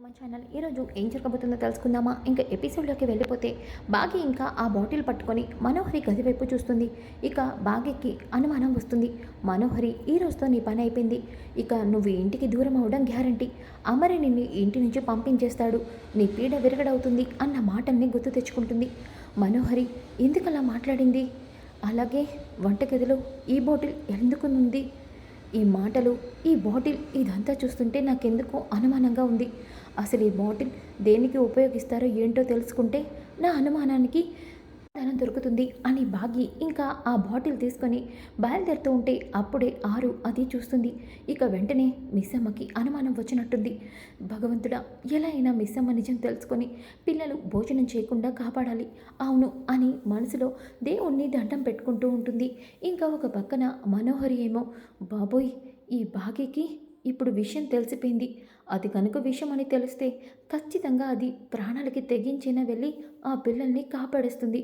మా ఛానల్ ఈరోజు ఏం జరగబోతుందో తెలుసుకుందామా? ఇంకా ఎపిసోడ్లోకి వెళ్ళిపోతే బాగి ఇంకా ఆ బాటిల్ పట్టుకొని మనోహరి గది వైపు చూస్తుంది. ఇక బాగికి అనుమానం వస్తుంది. మనోహరి ఈ రోజుతో నీ పని అయిపోయింది, ఇక నువ్వు ఇంటికి దూరం అవడం గ్యారంటీ, అమరే నిన్ను ఇంటి నుంచి పంపించేస్తాడు, నీ పీడ విరగడవుతుంది అన్న మాటల్ని గుర్తు తెచ్చుకుంటుంది. మనోహరి ఎందుకలా మాట్లాడింది? అలాగే వంటగదిలో ఈ బాటిల్ ఎందుకు ఉంది? ఈ మాటలు, ఈ బాటిల్ ఇదంతా చూస్తుంటే నాకెందుకో అనుమానంగా ఉంది. అసలు ఈ బాటిల్ దేనికి ఉపయోగిస్తారో ఏంటో తెలుసుకుంటే నా అనుమానానికి ధనం దొరుకుతుంది అని బాగి ఇంకా ఆ బాటిల్ తీసుకొని బయలుదేరుతూ ఉంటే అప్పుడే ఆరు అది చూస్తుంది. ఇక వెంటనే మిస్సమ్మకి అనుమానం వచ్చినట్టుంది. భగవంతుడా, ఎలా అయినా మిస్సమ్మ నిజం తెలుసుకొని పిల్లలు భోజనం చేయకుండా కాపాడాలి, అవును అని మనసులో దేవుణ్ణి దండం పెట్టుకుంటూ ఉంటుంది. ఇంకా ఒక పక్కన మనోహరి ఏమో, బాబోయ్, ఈ బాగికి ఇప్పుడు విషయం తెలిసిపోయింది, అది కనుక విషయం అని తెలిస్తే ఖచ్చితంగా అది ప్రాణాలకి తెగించిన వెళ్ళి ఆ పిల్లల్ని కాపాడేస్తుంది,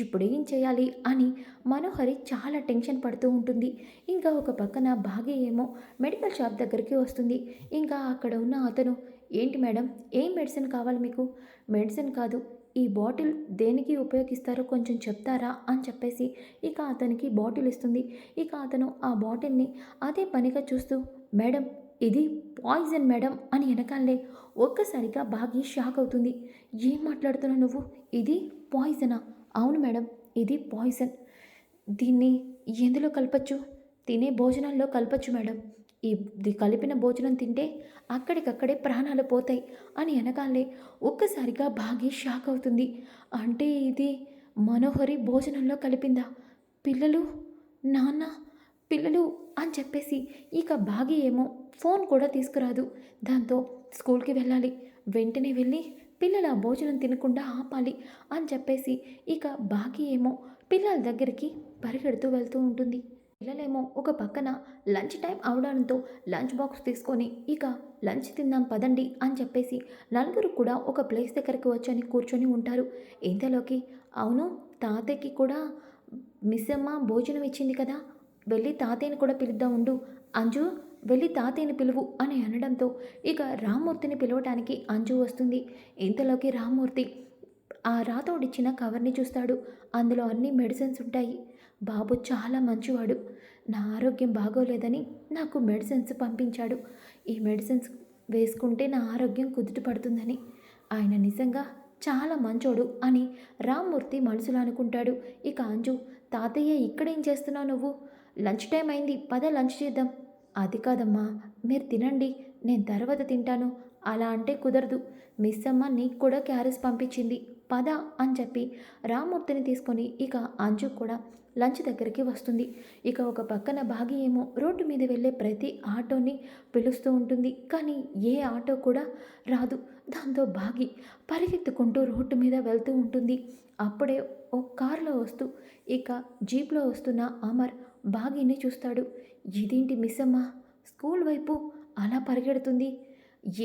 ఇప్పుడేం చేయాలి అని మనోహరి చాలా టెన్షన్ పడుతూ ఉంటుంది. ఇంకా ఒక పక్కన భాగ్య ఏమో మెడికల్ షాప్ దగ్గరికి వస్తుంది. ఇంకా అక్కడ ఉన్న అతను, ఏంటి మేడం, ఏం మెడిసిన్ కావాలి మీకు? మెడిసిన్ కాదు, ఈ బాటిల్ దేనికి ఉపయోగిస్తారో కొంచెం చెప్తారా అని చెప్పేసి ఇక అతనికి బాటిల్ ఇస్తుంది. ఇక అతను ఆ బాటిల్ని అదే పనిగా చూస్తూ, మేడం ఇది పాయిజన్ మేడం అని వెనకాలే ఒక్కసారిగా బాగా షాక్ అవుతుంది. ఏం మాట్లాడుతున్నావు నువ్వు? ఇది పాయిజనా? అవును మేడం, ఇది పాయిజన్. దీన్ని ఎందులో కలపచ్చు? తినే భోజనంలో కలపచ్చు మేడం. ఇది కలిపిన భోజనం తింటే అక్కడికక్కడే ప్రాణాలు పోతాయి అని వెనకాలే ఒక్కసారిగా బాగా షాక్ అవుతుంది. అంటే ఇది మనోహరి భోజనంలో కలిపిందా? పిల్లలు, నాన్న, పిల్లలు అని చెప్పేసి ఇక బాగి ఏమో ఫోన్ కూడా తీసుకురాదు. దాంతో స్కూల్కి వెళ్ళాలి, వెంటనే వెళ్ళి పిల్లల భోజనం తినకుండా ఆపాలి అని చెప్పేసి ఇక బాగి ఏమో పిల్లల దగ్గరికి పరిగెడుతూ వెళ్తూ ఉంటుంది. పిల్లలేమో ఒక పక్కన లంచ్ టైం అవడంతో లంచ్ బాక్స్ తీసుకొని ఇక లంచ్ తిందాం పదండి అని చెప్పేసి నలుగురు కూడా ఒక ప్లేస్ దగ్గరికి వచ్చని కూర్చొని ఉంటారు. ఇంతలోకి, అవును, తాతయ్యకి కూడా మిస్ అమ్మ భోజనం ఇచ్చింది కదా, వెళ్ళి తాతయ్యని కూడా పిలుద్దాం ఉండు, అంజు వెళ్ళి తాతయ్యని పిలువు అని అనడంతో ఇక రామ్మూర్తిని పిలవటానికి అంజు వస్తుంది. ఇంతలోకి రామ్మూర్తి ఆ రాతోడిచ్చిన కవర్ని చూస్తాడు. అందులో అన్ని మెడిసిన్స్ ఉంటాయి. బాబు చాలా మంచివాడు, నా ఆరోగ్యం బాగోలేదని నాకు మెడిసిన్స్ పంపించాడు, ఈ మెడిసిన్స్ వేసుకుంటే నా ఆరోగ్యం కుదుట పడుతుందని. ఆయన నిజంగా చాలా మంచోడు అని రామ్మూర్తి మనసులో అనుకుంటాడు. ఇక అంజు, తాతయ్య ఇక్కడేం చేస్తున్నావు నువ్వు? లంచ్ టైం అయింది, పద లంచ్ చేద్దాం. అది కాదమ్మా, మీరు తినండి, నేను తర్వాత తింటాను. అలా అంటే కుదరదు, మిస్ అమ్మ నీకు కూడా క్యారేజ్ పంపించింది, పద అని చెప్పి రామ్మూర్తిని తీసుకొని ఇక అంజు కూడా లంచ్ దగ్గరికి వస్తుంది. ఇక ఒక పక్కన బాగి ఏమో రోడ్డు మీద వెళ్ళే ప్రతి ఆటోని పిలుస్తూ ఉంటుంది, కానీ ఏ ఆటో కూడా రాదు. దాంతో బాగి పరిగెత్తుకుంటూ రోడ్డు మీద వెళ్తూ ఉంటుంది. అప్పుడే ఓ కారులో వస్తూ ఇక జీప్లో వస్తున్న అమర్ బాగిని చూస్తాడు. ఇదేంటి మిస్ అమ్మ స్కూల్ వైపు అలా పరిగెడుతుంది,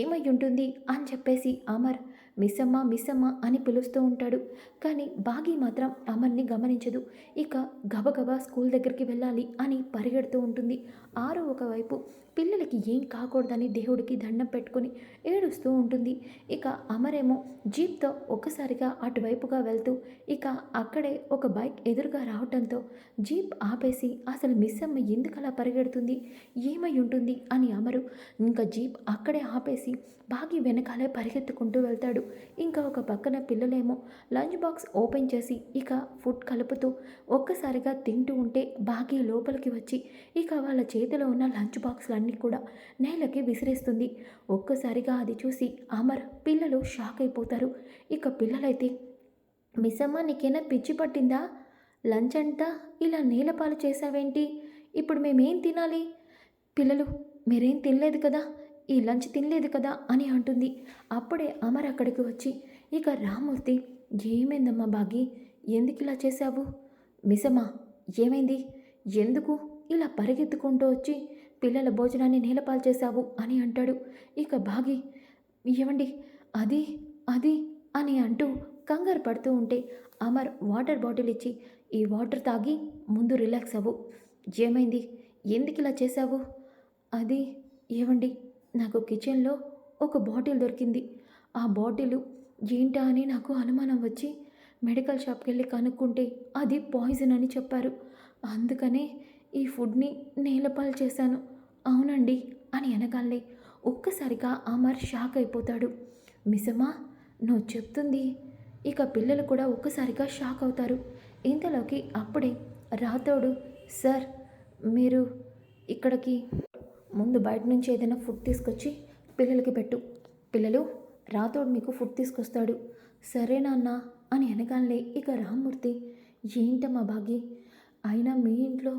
ఏమై ఉంటుంది అని చెప్పేసి అమర్ మిస్ అమ్మ అని పిలుస్తూ ఉంటాడు. కానీ బాగి మాత్రం అమర్ని గమనించదు. ఇక గబగబా స్కూల్ దగ్గరికి వెళ్ళాలి అని పరిగెడుతూ ఉంటుంది. ఆరు ఒకవైపు పిల్లలకి ఏం కాకూడదని దేవుడికి దండం పెట్టుకొని ఏడుస్తూ ఉంటుంది. ఇక అమరేమో జీప్తో ఒక్కసారిగా అటువైపుగా వెళ్తూ ఇక అక్కడే ఒక బైక్ ఎదురుగా రావటంతో జీప్ ఆపేసి అసలు మిస్ అమ్మ ఎందుకలా పరిగెడుతుంది, ఏమై ఉంటుంది అని అమరు ఇంకా జీప్ అక్కడే ఆపేసి బాగి వెనకాలే పరిగెత్తుకుంటూ వెళ్తాడు. ఇంకా ఒక పక్కన పిల్లలేమో లంచ్ బాక్స్ ఓపెన్ చేసి ఇక ఫుడ్ కలుపుతూ ఒక్కసారిగా తింటూ ఉంటే బాగి లోపలికి వచ్చి ఇక వాళ్ళ చేతిలో ఉన్న లంచ్ బాక్స్లన్నీ కూడా నేలకి విసిరేస్తుంది. ఒక్కసారిగా అది చూసి అమర్ పిల్లలు షాక్ అయిపోతారు. ఇక పిల్లలైతే, మిస్ అమ్మ నీకేనా పిచ్చి పట్టిందా, లంచ్ అంతా ఇలా నేలపాలు చేసావేంటి, ఇప్పుడు మేమేం తినాలి? పిల్లలు, మీరేం తినలేదు కదా, ఈ లంచ్ తినలేదు కదా అని అంటుంది. అప్పుడే అమర్ అక్కడికి వచ్చి ఇక రామ్మూర్తి, ఏమైందమ్మా బాగి, ఎందుకు ఇలా చేశావు? మిసమ్మా, ఏమైంది, ఎందుకు ఇలా పరిగెత్తుకుంటూ వచ్చి పిల్లల భోజనాన్ని నేలపాలు చేశావు అని అంటాడు. ఇక బాగి, ఏమండి, అది అది అని అంటూ కంగారు పడుతూ ఉంటే అమర్ వాటర్ బాటిల్ ఇచ్చి, ఈ వాటర్ తాగి ముందు రిలాక్స్ అవ్వు. ఏమైంది, ఎందుకు ఇలా చేశావు? అది, ఏవండి, నాకు కిచెన్లో ఒక బాటిల్ దొరికింది. ఆ బాటిలు ఏంటా అని నాకు అనుమానం వచ్చి మెడికల్ షాప్‌కి వెళ్ళి కనుక్కుంటే అది పాయిజన్ అని చెప్పారు. అందుకనే ఈ ఫుడ్‌ని నేలపాలు చేశాను. అవునండి అని అనగానే ఒక్కసారిగా అమర్ షాక్ అయిపోతాడు. మిస్సమ్మ నువ్వు చెప్తుంది ఇక పిల్లలు కూడా ఒక్కసారిగా షాక్ అవుతారు. ఇంతలోకి అప్పుడే రాతోడు సార్ మీరు ఇక్కడికి ముందు బయట నుంచి ఏదైనా ఫుడ్ తీసుకొచ్చి పిల్లలకి పెట్టు. పిల్లలు రాతోడు మీకు ఫుడ్ తీసుకొస్తాడు. సరే నాన్న అని అనగానే ఇక రామ్మూర్తి ఏంటమ్మా భాగి అయినా మీ ఇంట్లో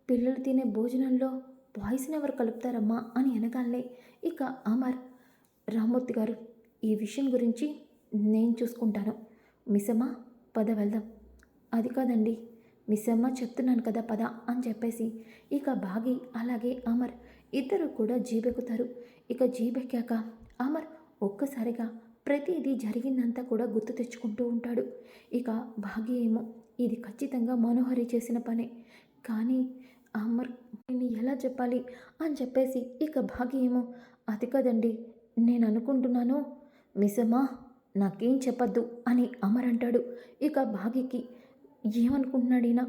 పిల్లలు తినే భోజనంలో పాయిజన్ ఎవరు కలుపుతారమ్మా అని అనగానే ఇక అమర్ రామ్మూర్తి గారు ఈ విషయం గురించి నేను చూసుకుంటాను. మిస్సమ్మ పద వెళ్దాం. అది కాదండి మిస్సమ్మ చెప్తున్నాను కదా పద అని చెప్పేసి ఇక భాగి అలాగే అమర్ ఇద్దరు కూడా జీబెక్కుతారు. ఇక జీబెక్కాక అమర్ ఒక్కసారిగా ప్రతిదీ జరిగిందంతా కూడా గుర్తు తెచ్చుకుంటూ ఉంటాడు. ఇక భాగి ఏమో ఇది ఖచ్చితంగా మనోహరి చేసిన పనే, కానీ అమర్ నేను ఎలా చెప్పాలి అని చెప్పేసి ఇక భాగి ఏమో అది కదండి నేను అనుకుంటున్నాను మిస్సమ్మ నాకేం చెప్పద్దు అని అమర్ అంటాడు. ఇక భాగికి ఏమనుకుంటున్నాడు ఈయన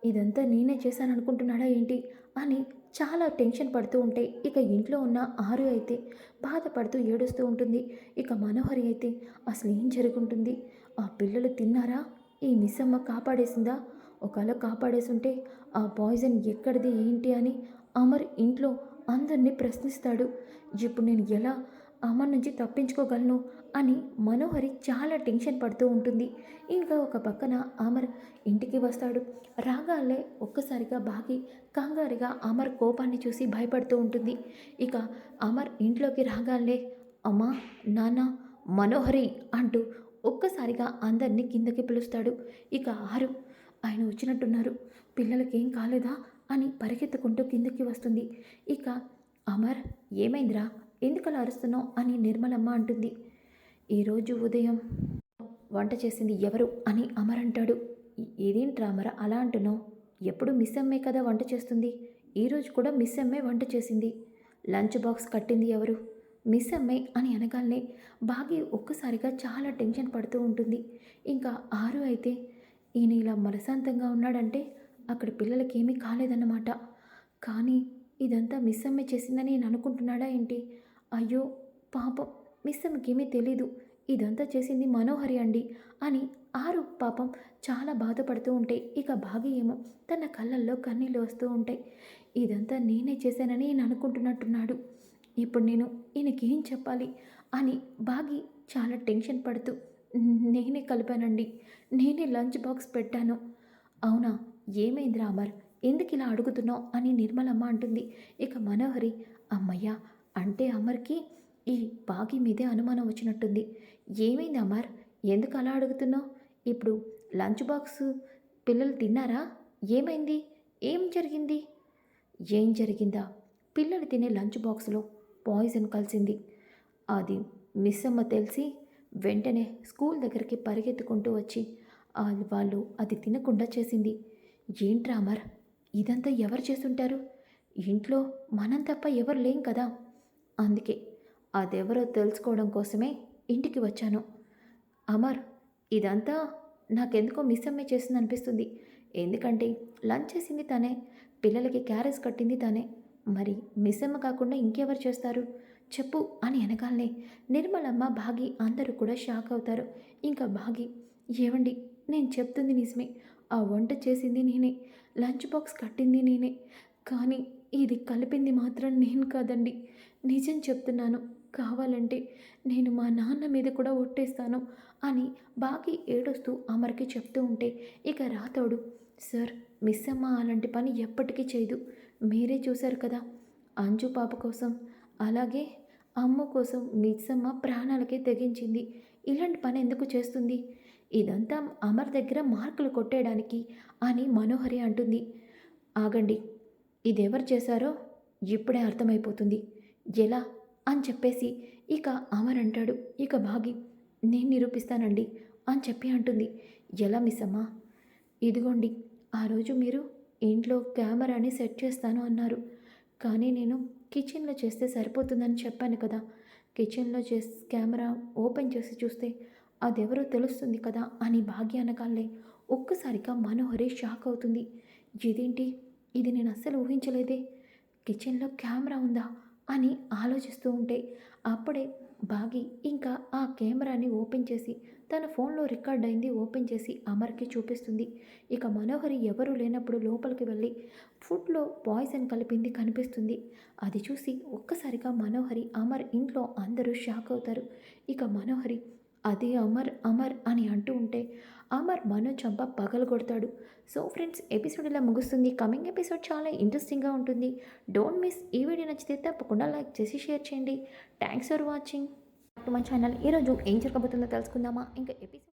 ఇదంతా నేనే చేశాను అనుకుంటున్నాడా ఏంటి అని చాలా టెన్షన్ పడుతూ ఉంటే ఇక ఇంట్లో ఉన్న ఆరు అయితే బాధపడుతూ ఏడుస్తూ ఉంటుంది. ఇక మనోహరి అయితే అసలు ఏం జరుగుంటుంది, ఆ పిల్లలు తిన్నారా, ఈ మిస్సమ్మ కాపాడేసిందా, ఒకవేళ కాపాడేసుంటే ఆ పాయిజన్ ఎక్కడిది ఏంటి అని అమర్ ఇంట్లో అందరినీ ప్రశ్నిస్తాడు. ఇప్పుడు నేను ఎలా అమర్ నుంచి తప్పించుకోగలను అని మనోహరి చాలా టెన్షన్ పడుతూ ఉంటుంది. ఇంకా ఒక పక్కన అమర్ ఇంటికి వస్తాడు. రాగాలే ఒక్కసారిగా భాగి కంగారుగా అమర్ కోపాన్ని చూసి భయపడుతూ ఉంటుంది. ఇక అమర్ ఇంట్లోకి రాగాలే అమ్మా నాన్న మనోహరి అంటూ ఒక్కసారిగా అందరినీ కిందకి పిలుస్తాడు. ఇక ఆరు ఆయన వచ్చినట్టున్నారు, పిల్లలకేం కాలేదా అని పరిగెత్తుకుంటూ కిందకి వస్తుంది. ఇక అమర్ ఏమైందిరా ఎందుకలా అరుస్తున్నావు అని నిర్మలమ్మ అంటుంది. ఈరోజు ఉదయం వంట చేసింది ఎవరు అని అమర్ అంటాడు. ఇదేంట్రా అమర అలా అంటున్నావు, ఎప్పుడు మిస్ అమ్మే కదా వంట చేస్తుంది, ఈరోజు కూడా మిస్ అమ్మే వంట చేసింది. లంచ్ బాక్స్ కట్టింది ఎవరు, మిస్ అమ్మే అని అనగానే బాగి ఒక్కసారిగా చాలా టెన్షన్ పడుతూ ఉంటుంది. ఇంకా ఆరు అయితే ఈయన ఇలా మనశాంతంగా ఉన్నాడంటే అక్కడ పిల్లలకి ఏమీ కాలేదన్నమాట. కానీ ఇదంతా మిస్ అమ్మే చేసిందని నేను అనుకుంటున్నాడా ఏంటి, అయ్యో పాపం మిస్ అమ్మకేమీ తెలీదు, ఇదంతా చేసింది మనోహరి అండి అని ఆరు పాపం చాలా బాధపడుతూ ఉంటే ఇక భాగి ఏమో తన కళ్ళల్లో కన్నీళ్ళు వస్తూ ఉంటాయి. ఇదంతా నేనే చేశానని ఈయన అనుకుంటున్నట్టున్నాడు, ఇప్పుడు నేను ఈయనకేం చెప్పాలి అని భాగి చాలా టెన్షన్ పడుతూ నేనే కలిపానండి, నేనే లంచ్ బాక్స్ పెట్టాను. అవునా ఏమైందిరా అమర్ ఎందుకు ఇలా అడుగుతున్నావు అని నిర్మలమ్మ అంటుంది. ఇక మనోహరి అమ్మయ్య అంటే అమర్కి ఈ భాగి మీదే అనుమానం వచ్చినట్టుంది. ఏమైంది అమర్ ఎందుకు అలా అడుగుతున్నావు, ఇప్పుడు లంచ్ బాక్స్ పిల్లలు తిన్నారా, ఏమైంది, ఏం జరిగింది. ఏం జరిగిందా, పిల్లలు తినే లంచ్ బాక్స్లో పాయిజన్ కలిసింది. అది మిస్ అమ్మ తెలిసి వెంటనే స్కూల్ దగ్గరికి పరిగెత్తుకుంటూ వచ్చి వాళ్ళు అది తినకుండా చేసింది. ఏంట్రా అమర్ ఇదంతా ఎవరు చేసుంటారు, ఇంట్లో మనం తప్ప ఎవరు లేం కదా, అందుకే అదెవరో తెలుసుకోవడం కోసమే ఇంటికి వచ్చాను. అమర్ ఇదంతా నాకెందుకో మిస్ అమ్మే చేసింది అనిపిస్తుంది, ఎందుకంటే లంచ్ చేసింది తనే, పిల్లలకి క్యారేజ్ కట్టింది తనే, మరి మిస్ అమ్మ కాకుండా ఇంకెవరు చేస్తారు చెప్పు అని అనగానే నిర్మలమ్మ భాగి అందరూ కూడా షాక్ అవుతారు. ఇంకా భాగి ఏవండి నేను చెప్తుంది నిజమే, ఆ వంట చేసింది నేనే, లంచ్ బాక్స్ కట్టింది నేనే, కానీ ఇది కలిపింది మాత్రం నేను కాదండి, నిజం చెప్తున్నాను, కావాలంటే నేను మా నాన్న మీద కూడా ఒట్టేస్తాను అని బాగి ఏడుస్తూ అమర్కి చెప్తూ ఉంటే ఇక రాతోడు సార్ మిస్ అమ్మ అలాంటి పని ఎప్పటికీ చేయదు, మీరే చూశారు కదా, అంజు పాప కోసం అలాగే అమ్మ కోసం మిస్ అమ్మ ప్రాణాలకే తెగించింది, ఇలాంటి పని ఎందుకు చేస్తుంది, ఇదంతా అమర్ దగ్గర మార్కులు కొట్టేయడానికి అని మనోహరి అంటుంది. ఆగండి ఇదెవరు చేశారో ఇప్పుడే అర్థమైపోతుంది, ఎలా అని చెప్పేసి ఇక అమర్ అంటాడు. ఇక భాగి నేను నిరూపిస్తానండి అని చెప్పి అంటుంది. ఎలా మిస్ అమ్మా, ఇదిగోండి ఆ రోజు మీరు ఇంట్లో కెమెరాని సెట్ చేస్తాను అన్నారు, కానీ నేను కిచెన్లో చేస్తే సరిపోతుందని చెప్పాను కదా, కిచెన్లో కెమెరా ఓపెన్ చేసి చూస్తే అదెవరో తెలుస్తుంది కదా అని భాగ్య అనగానే ఒక్కసారిగా మనోహరి షాక్ అవుతుంది. ఇదేంటి, ఇది నేను అస్సలు ఊహించలేదే, కిచెన్లో కెమెరా ఉందా అని ఆలోచిస్తూ ఉంటే అప్పుడే బాగి ఇంకా ఆ కెమెరాని ఓపెన్ చేసి తన ఫోన్లో రికార్డ్ అయింది ఓపెన్ చేసి అమర్కి చూపిస్తుంది. ఇక మనోహరి ఎవరూ లేనప్పుడు లోపలికి వెళ్ళి ఫుడ్లో పాయిజన్ కలిపింది కనిపిస్తుంది. అది చూసి ఒక్కసారిగా మనోహరి అమర్ ఇంట్లో అందరూ షాక్ అవుతారు. ఇక మనోహరి అదే అమర్ అమర్ అని అంటూ ఉంటే అమర్ మనో చంప పగలగొడతాడు. సో ఫ్రెండ్స్, ఎపిసోడ్ ఇలా ముగుస్తుంది. కమింగ్ ఎపిసోడ్ చాలా ఇంట్రెస్టింగ్గా ఉంటుంది. Don't miss. ఈ వీడియో నచ్చితే తప్పకుండా లైక్ చేసి షేర్ చేయండి. Thanks for watching to my channel. ఈరోజు ఏం జరగబోతుందో తెలుసుకుందామా? ఇంకా ఎపిసోడ్